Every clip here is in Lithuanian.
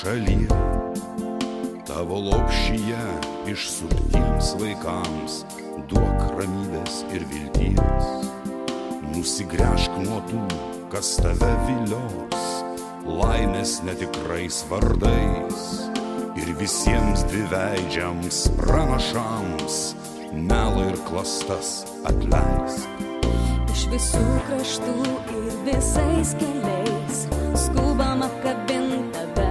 šalyje, tavo lopšyje išsuktiems vaikams duok ramybės ir vilties. Nusigręžk nuo tų, kas tave vilios, laimės netikrais vardais, ir visiems dviveidžiams pranašams melą ir klastas atleisk. Iš visų kraštų ir visais keliais skubam apkabint tave.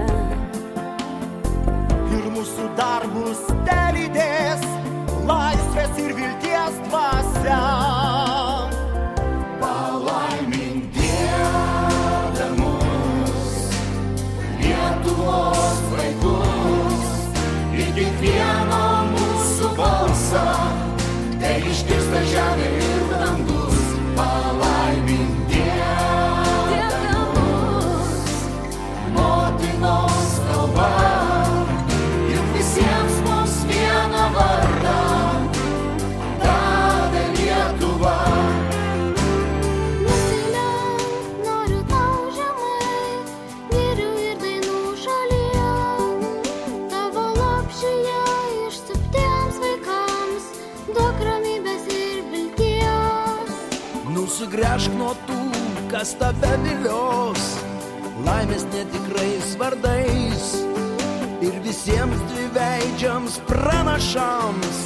Ir mūsų darbus telydės laisvės ir vilties dvasia. Palaimink Dieve mus, Lietuvos vaikus, ir kiekvieno mūsų balsą, tai išgirsta žemė ir dangus. Palaimink Dieve mus, motinos kalba, juk visiems mums vieną vardą davė Lietuva. Nusilenk noriu tau žemai, girių ir dainų šalyje, tavo lopšyje išsuptiems vaikams duok ramybės ir vilties. Nusigręžk nuo tų, kas tave vilios, laimės netikrais vardais, ir visiems dviveidžiams pranašams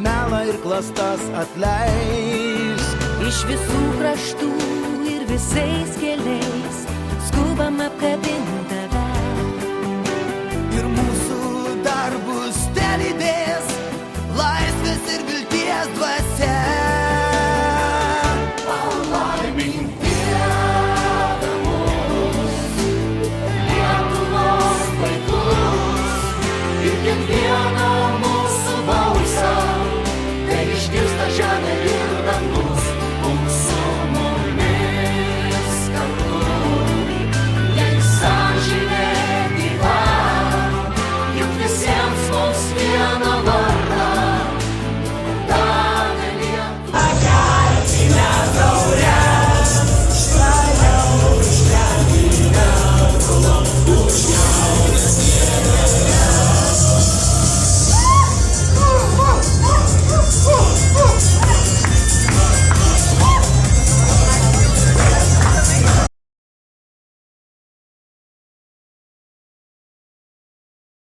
melą ir klastas atleisk. Iš visų kraštų ir visais keliais